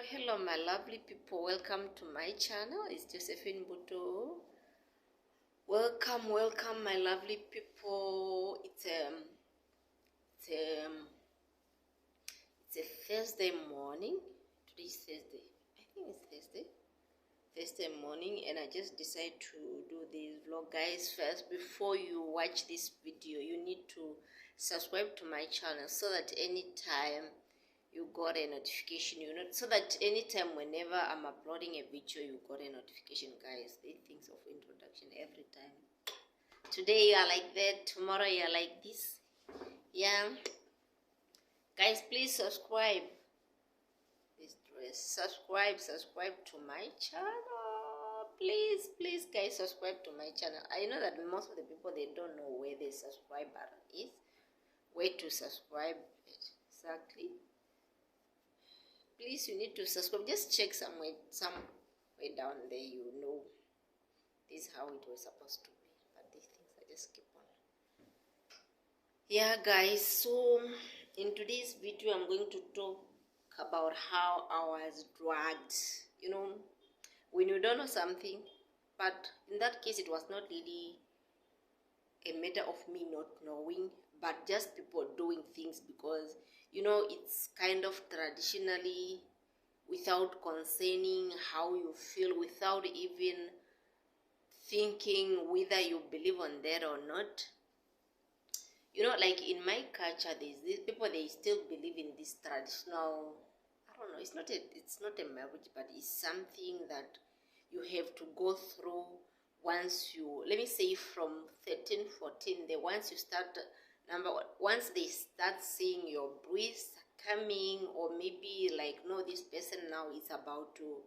Hello, my lovely people. Welcome to my channel. It's Josephine Buto. Welcome, my lovely people. It's a Thursday morning. Today's Thursday. I think it's Thursday morning, and I just decided to do this vlog, guys. First, before you watch this video, you need to subscribe to my channel so that anytime you got a notification, so that anytime whenever I'm uploading a video, you got a notification, guys. They things of introduction every time. Today you are like that, tomorrow you are like this. Yeah, guys, please subscribe. Subscribe to my channel, please guys, subscribe to my channel. I know that most of the people, they don't know where the subscribe button is, where to subscribe exactly. Please, you need to subscribe. Just check somewhere down there, this is how it was supposed to be, but these things I just keep on. Yeah, guys, so in today's video I'm going to talk about how I was dragged. When you don't know something, but in that case it was not really a matter of me not knowing, but just people doing things because it's kind of traditionally, without concerning how you feel, without even thinking whether you believe on that or not. Like in my culture, there's these people, they still believe in this traditional, I don't know, it's not a marriage, but it's something that you have to go through once you, let me say from 13, 14, once you start, once they start seeing your breath coming, or maybe like, no, this person now is about to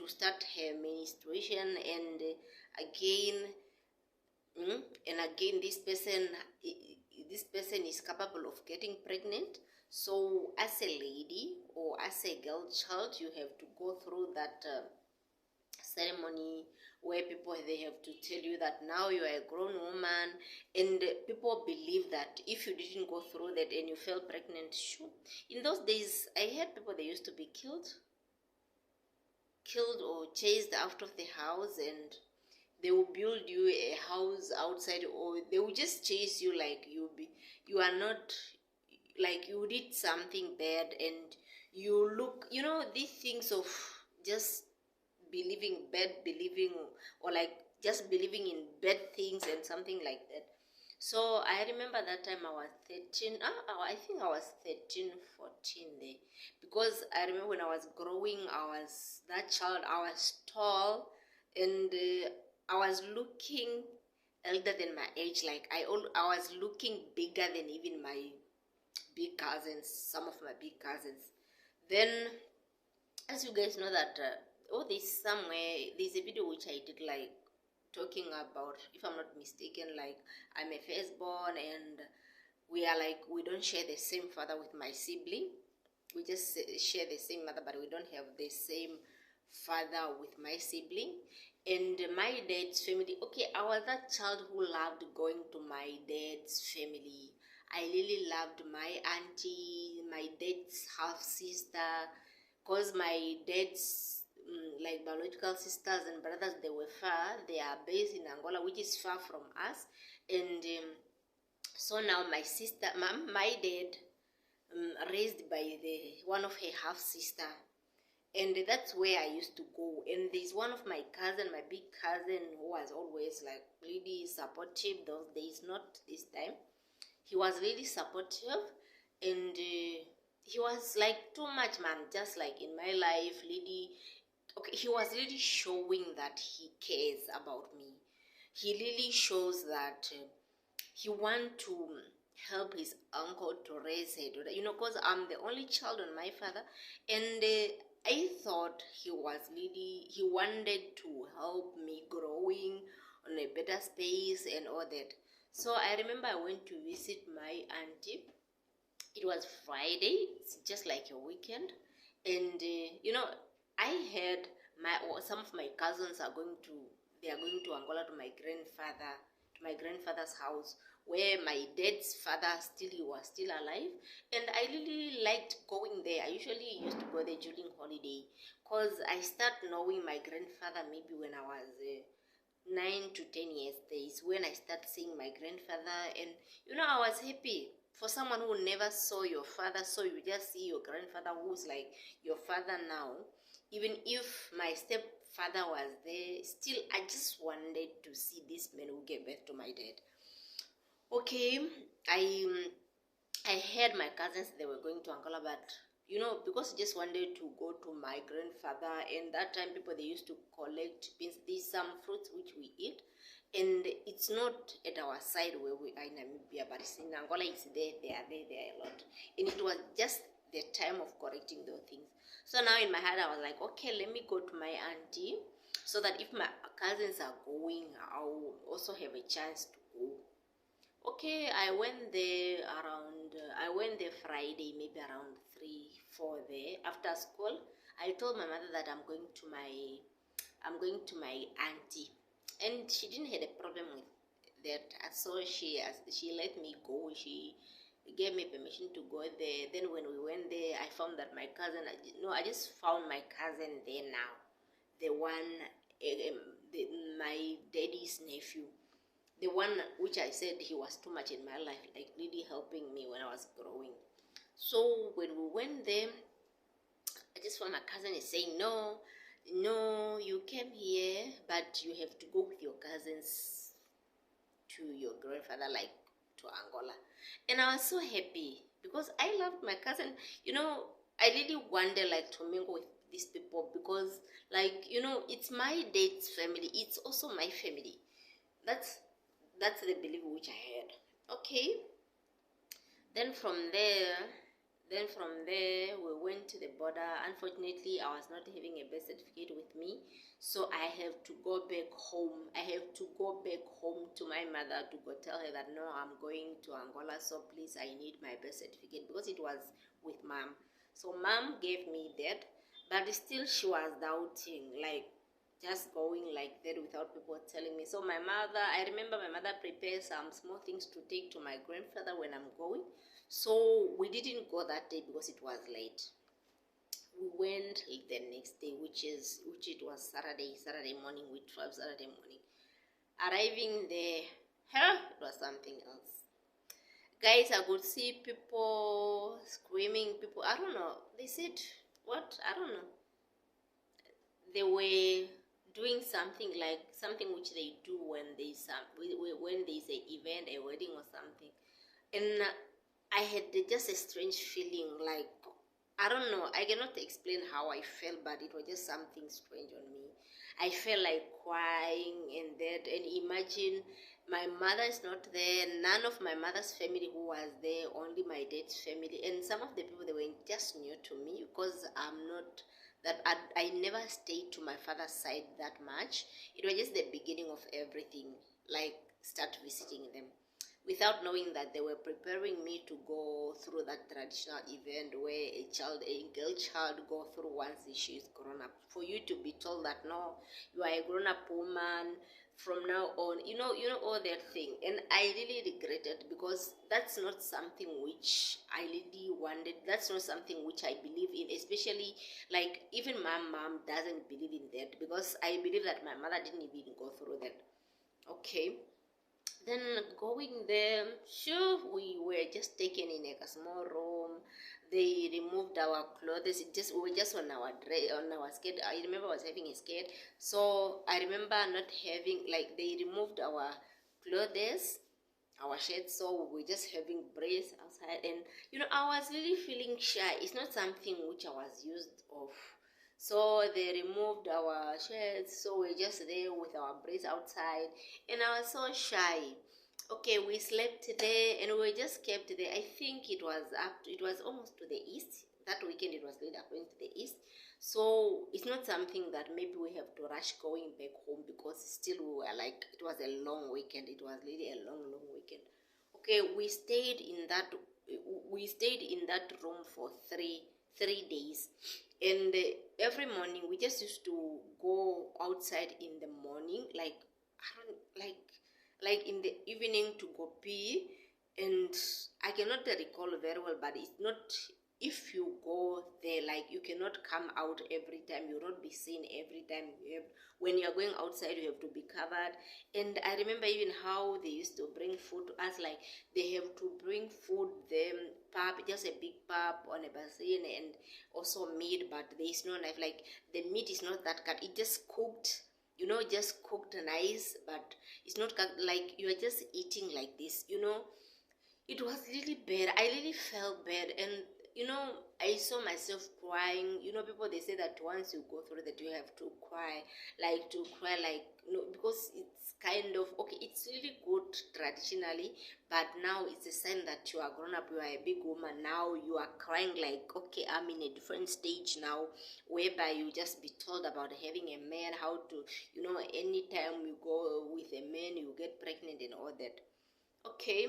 start her menstruation, and again this person is capable of getting pregnant. So as a lady or as a girl child, you have to go through that ceremony where people, they have to tell you that now you are a grown woman, and people believe that if you didn't go through that and you fell pregnant, sure. In those days, I heard people, they used to be killed or chased out of the house, and they will build you a house outside, or they will just chase you like you are not, like you did something bad, and you look, these things of just believing, or like just believing in bad things and something like that. So I remember that time I was 13, I think I was 13, 14 there, because I remember when I was growing, I was that child, I was tall, and I was looking elder than my age. Like I was looking bigger than even my big cousins, some of my big cousins. Then, as you guys know that, there's a video which I did, like talking about, if I'm not mistaken, like I'm a firstborn, and we don't share the same father with my sibling. We just share the same mother, but we don't have the same father with my sibling. And my dad's family, okay, I was that child who loved going to my dad's family. I really loved my auntie, my dad's half sister, because my dad's like biological sisters and brothers, they were far. They are based in Angola, which is far from us. And so now my dad raised by one of her half sister, and that's where I used to go. And there's one of my cousin, my big cousin, who was always like really supportive those days, not this time. He was really supportive, and he was like too much, man, just like in my life, really. Okay, he was really showing that he cares about me. He really shows that he want to help his uncle to raise her daughter, because I'm the only child on my father, and I thought he wanted to help me growing on a better space and all that. So I remember I went to visit my auntie. It was Friday, it's just like a weekend, and I heard some of my cousins are going to Angola to my grandfather's house, where my dad's father he was still alive, and I really liked going there. I usually used to go there during holiday, because I start knowing my grandfather maybe when I was 9 to 10 years. There is when I start seeing my grandfather, and I was happy. For someone who never saw your father, so you just see your grandfather who's like your father now. Even if my stepfather was there, still I just wanted to see this man who gave birth to my dad. Okay, I heard my cousins they were going to Angola, but because I just wanted to go to my grandfather, and that time people they used to collect beans. There's some fruits which we eat, and it's not at our side where we are in Namibia, but it's in Angola. It's there. They are there. There are a lot, and it was just the time of collecting those things. So now in my head I was like, okay, let me go to my auntie, so that if my cousins are going, I'll also have a chance to go. Okay, I went there I went there Friday, maybe around 3, 4 there after school. I told my mother that I'm going to my auntie, and she didn't have a problem with that. So she let me go. She gave me permission to go there. Then when we went there, I found that my cousin. I just found my cousin there now, the one, my daddy's nephew, the one which I said he was too much in my life, like really helping me when I was growing. So when we went there, I just found my cousin is saying, no, you came here, but you have to go with your cousins to your grandfather, like to Angola. And I was so happy because I loved my cousin. I really wanted like to mingle with these people because, like, it's my dad's family. It's also my family. That's the belief which I had. Okay. Then from there, we went to the border. Unfortunately, I was not having a birth certificate with me, so I have to go back home. I have to go back home to my mother to go tell her that no, I'm going to Angola, so please, I need my birth certificate, because it was with mom. So mom gave me that, but still she was doubting, like, just going like that without people telling me. So I remember my mother prepared some small things to take to my grandfather when I'm going. So we didn't go that day because it was late. We went the next day, which it was Saturday morning. We traveled Saturday morning. Arriving there, it was something else. Guys, I could see people screaming, people, I don't know, they said, what? I don't know. They were doing something which they do when there's an event, a wedding or something. And I had just a strange feeling, like, I don't know, I cannot explain how I felt, but it was just something strange on me. I felt like crying and that, and imagine my mother is not there, none of my mother's family who was there, only my dad's family, and some of the people they were just new to me because I never stayed to my father's side that much. It was just the beginning of everything, like start visiting them, without knowing that they were preparing me to go through that traditional event where a girl child go through once she is grown up. For you to be told that no, you are a grown up woman from now on, all that thing. And I really regretted, because that's not something which I really wanted. That's not something which I believe in, especially like even my mom doesn't believe in that, because I believe that my mother didn't even go through that. Okay. Then going there, sure, we were just taken in a small room. They removed our clothes. We were just on our skate. I remember I was having a skate, so I remember not having, like, they removed our clothes, our shirts, so we were just having breaks outside. And I was really feeling shy. It's not something which I was used of. So they removed our shirts, so we're just there with our braids outside, and I was so shy. Okay, we slept there, and we just kept there. I think it was almost to the east. That weekend it was later going to the east. So it's not something that maybe we have to rush going back home, because still we were like, it was a long weekend. It was really a long weekend. Okay, we stayed in that room for three days, and every morning we just used to go outside in the morning, like, I don't like like in the evening to go pee, and I cannot recall very well, but it's not, if you go there, like you cannot come out every time, you will not be seen every time. When you're going outside, you have to be covered. And I remember even how they used to bring food to us, like they have to bring food, them pap, just a big pap on a basin, and also meat, but there is no knife, like the meat is not that cut, it just cooked, just cooked nice, but it's not cut, like you are just eating like this, it was really bad. I really felt bad. And, I saw myself crying. People, they say that once you go through that, you have to cry. Like, to cry, like, because it's kind of, okay, it's really good traditionally, but now it's a sign that you are grown up, you are a big woman. Now you are crying, like, okay, I'm in a different stage now, whereby you just be told about having a man, how to, anytime you go with a man, you get pregnant and all that. Okay,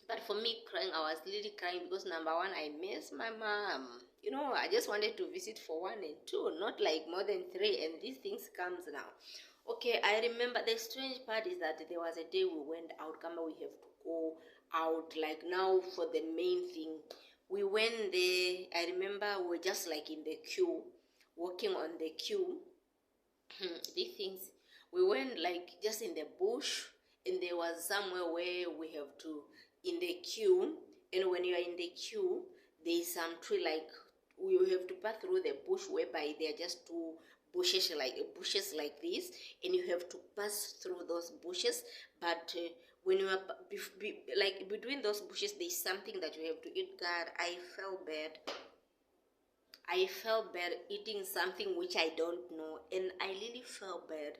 but for me, crying, I was really crying because number one, I miss my mom. I just wanted to visit for 1 and 2, not like more than 3, and these things comes now. Okay, I remember the strange part is that there was a day we went out. Come on, we have to go out. Like now for the main thing, we went there. I remember we were just like in the queue, walking on the queue. These things, we went like just in the bush, and there was somewhere where we have to in the queue, and when you are in the queue, there's some tree, like we have to pass through the bush, whereby there are just two bushes like this, and you have to pass through those bushes. But when you are like between those bushes, there's something that you have to eat. God, I felt bad eating something which I don't know, and I really felt bad.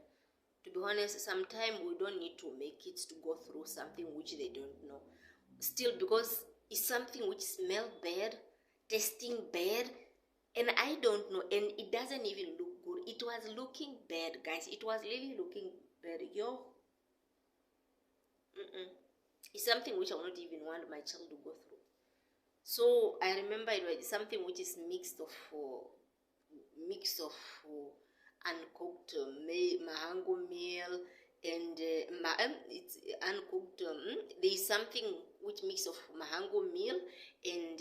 To be honest, sometimes we don't need to make kids to go through something which they don't know. Still, because it's something which smells bad, tasting bad, and I don't know, and it doesn't even look good. It was looking bad, guys. It was really looking bad. Mm-mm. It's something which I would not even want my child to go through. So I remember it was something which is uncooked mahango meal, and it's uncooked. There is something which mix of mahango meal and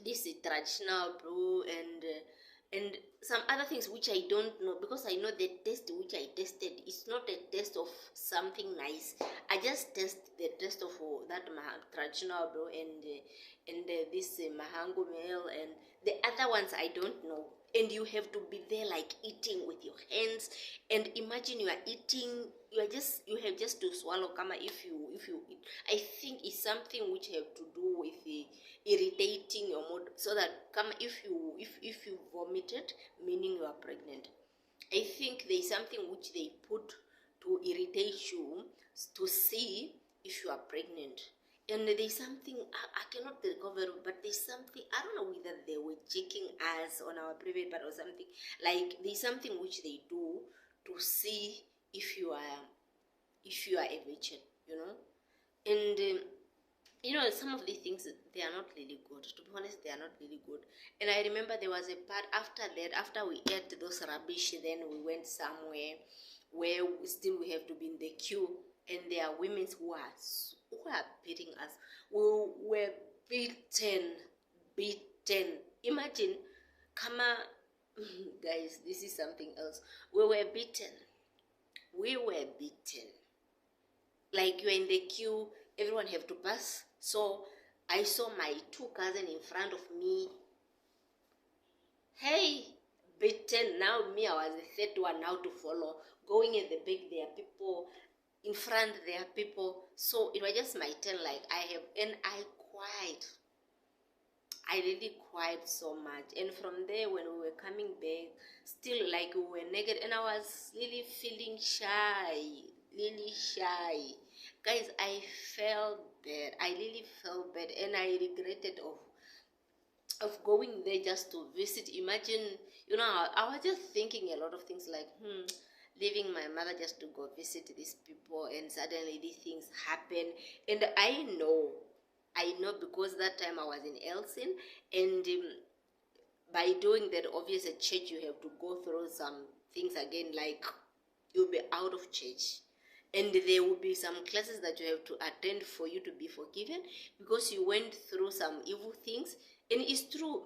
this is traditional brew, and some other things which I don't know, because I know the taste which I tasted is not a taste of something nice. I just taste the taste of that traditional brew, and this mahango meal, and the other ones I don't know. And you have to be there like eating with your hands, and imagine you are eating, you have just to swallow, kama if you eat. I think it's something which have to do with the irritating your mood, so that come if you vomited, meaning you are pregnant. I think there is something which they put to irritate you, to see if you are pregnant. And there's something I cannot recover, but there's something, I don't know whether they were checking us on our private part or something. Like there's something which they do to see if you are a virgin, and some of these things, they are not really good. To be honest, they are not really good. And I remember there was a part after that, after we ate those rubbish, then we went somewhere where we have to be in the queue, and there are women who are beating us. We were beaten. Imagine, Kama, guys, this is something else. We were beaten. Like you're in the queue, everyone have to pass. So I saw my two cousins in front of me. Hey, beaten. Now me, I was the third one now to follow. Going at the back, there are people. In front, there are people. So it was just my turn. Like and I cried. I really cried so much. And from there, when we were coming back, still like we were naked, and I was really feeling shy, really shy. Guys, I felt bad. I really felt bad, and I regretted of going there just to visit. Imagine, I was just thinking a lot of things like, leaving my mother just to go visit these people, and suddenly these things happen. And I know because that time I was in Elsin, and by doing that, obviously, church, you have to go through some things again, like you'll be out of church. And there will be some classes that you have to attend for you to be forgiven, because you went through some evil things. And it's true,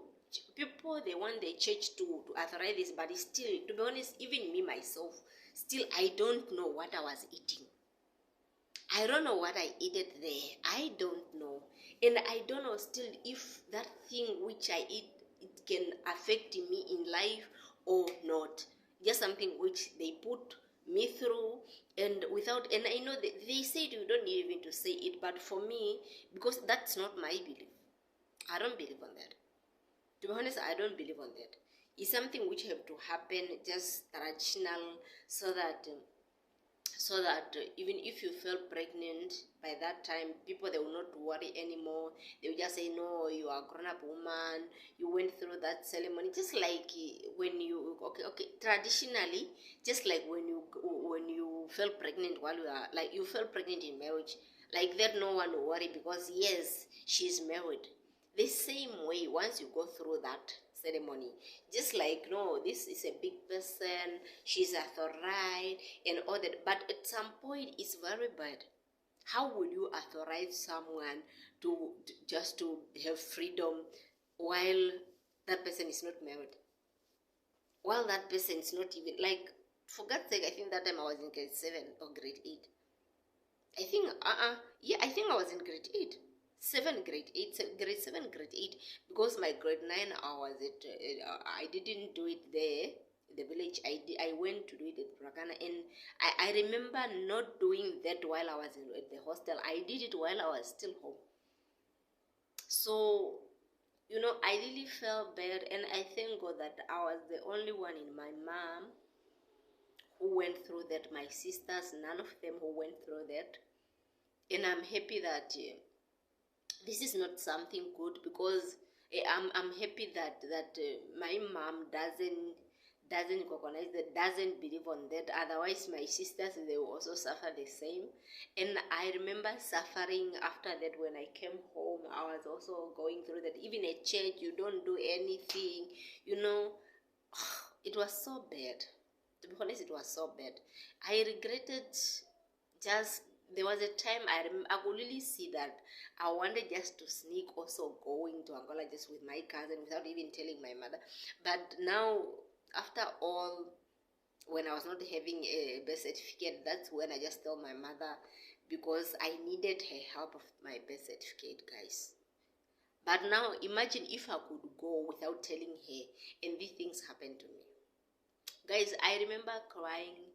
people, they want the church to authorize this, but it's still, to be honest, even me myself, still I don't know what I was eating. I don't know what I ate there. I don't know. And I don't know still if that thing which I eat, it can affect me in life or not. Just something which they put me through, and without, and I know that they said you don't need even to say it, but for me, because that's not my belief, I don't believe on that. To be honest, I don't believe on that. It's something which have to happen, just traditional, so that even if you feel pregnant by that time, people, they will not worry anymore. They will just say, no, you are a grown-up woman, you went through that ceremony. Just like when you, okay, traditionally, just like when you feel pregnant, while you are, like, you feel pregnant in marriage, like that, no one will worry, because yes, she's married. The same way, once you go through that ceremony, just like, no, this is a big person, she's authorized and all that, but at some point it's very bad. How will you authorize someone to just to have freedom while that person is not married, while that person is not even, like, for God's sake, I think that time I was in grade 7 or grade 8. I think, yeah, I think I was in grade 8. 7, grade 8, grade 7, grade 8, because my grade 9, I didn't do it there, the village. I went to do it at Brakana, and I remember not doing that while I was at the hostel. I did it while I was still home. So, I really felt bad, and I thank God that I was the only one in my mom who went through that. My sisters, none of them who went through that. And I'm happy that this is not something good, because I'm happy that my mom doesn't recognize that, doesn't believe on that. Otherwise, my sisters, they will also suffer the same. And I remember suffering after that. When I came home, I was also going through that. Even at church, you don't do anything, it was so bad. To be honest, it was so bad. I regretted. Just, there was a time I could really see that I wanted just to sneak also going to Angola just with my cousin without even telling my mother. But now, after all, when I was not having a birth certificate, that's when I just told my mother, because I needed her help of my birth certificate, guys. But now, imagine if I could go without telling her and these things happened to me. Guys, I remember crying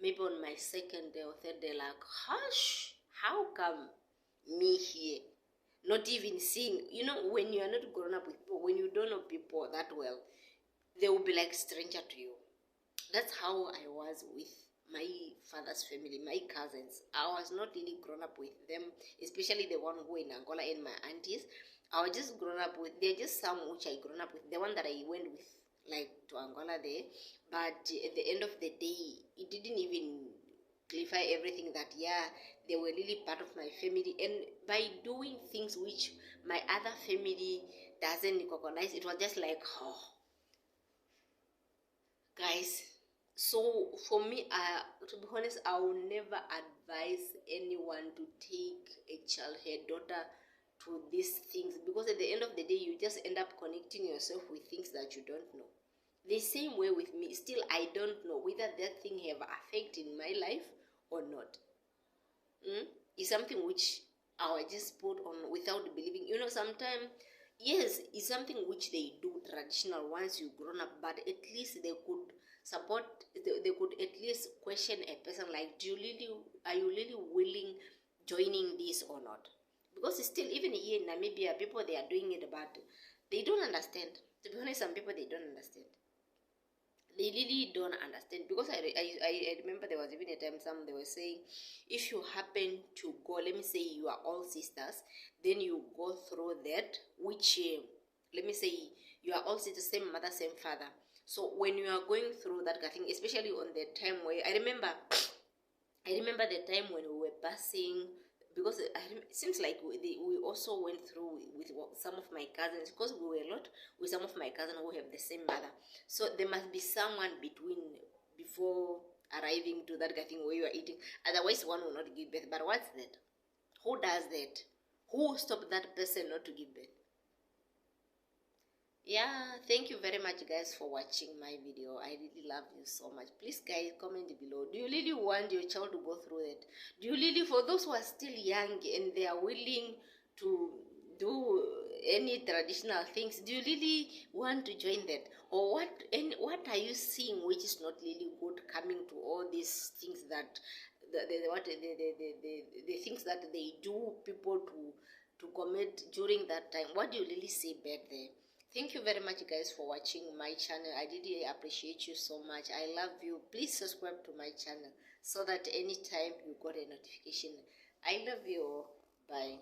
maybe on my second day or third day, like, hush, how come me here? Not even seeing, when you are not grown up with people, when you don't know people that well, they will be like stranger to you. That's how I was with my father's family, my cousins. I was not really grown up with them, especially the one who in Angola and my aunties. I was just grown up with, they're just some which I grown up with. The one that I went with, like, to Angola there. But at the end of the day, it didn't even clarify everything that, yeah, they were really part of my family. And by doing things which my other family doesn't recognize, it was just like, oh, guys. So for me, to be honest, I will never advise anyone to take a child, her daughter, to these things, because at the end of the day, you just end up connecting yourself with things that you don't know. The same way with me, still I don't know whether that thing have affected my life or not. It's something which I just put on without believing. Sometimes, yes, it's something which they do traditional once you grown up, but at least they could support, they could at least question a person, like, are you really willing joining this or not? Because still, even here in Namibia, people, they are doing it, but they don't understand. To be honest, some people, they don't understand. They really don't understand, because I remember there was even a time they were saying, if you happen to go, let me say you are all sisters, then you go through that, which let me say you are all sisters, same mother, same father. So when you are going through that thing, especially on the time where I remember the time when we were passing, because it seems like we also went through with some of my cousins, because we were a lot with some of my cousins who have the same mother. So there must be someone before arriving to that thing where you are eating. Otherwise, one will not give birth. But what's that? Who does that? Who stopped that person not to give birth? Yeah, thank you very much guys for watching my video. I really love you so much. Please guys, comment below. Do you really want your child to go through it? Do you really, for those who are still young and they are willing to do any traditional things, do you really want to join that? Or what are you seeing which is not really good coming to all these things that the things that they do people to commit during that time? What do you really see bad there? Thank you very much guys for watching my channel. I really appreciate you so much. I love you. Please subscribe to my channel so that anytime you got a notification. I love you. Bye.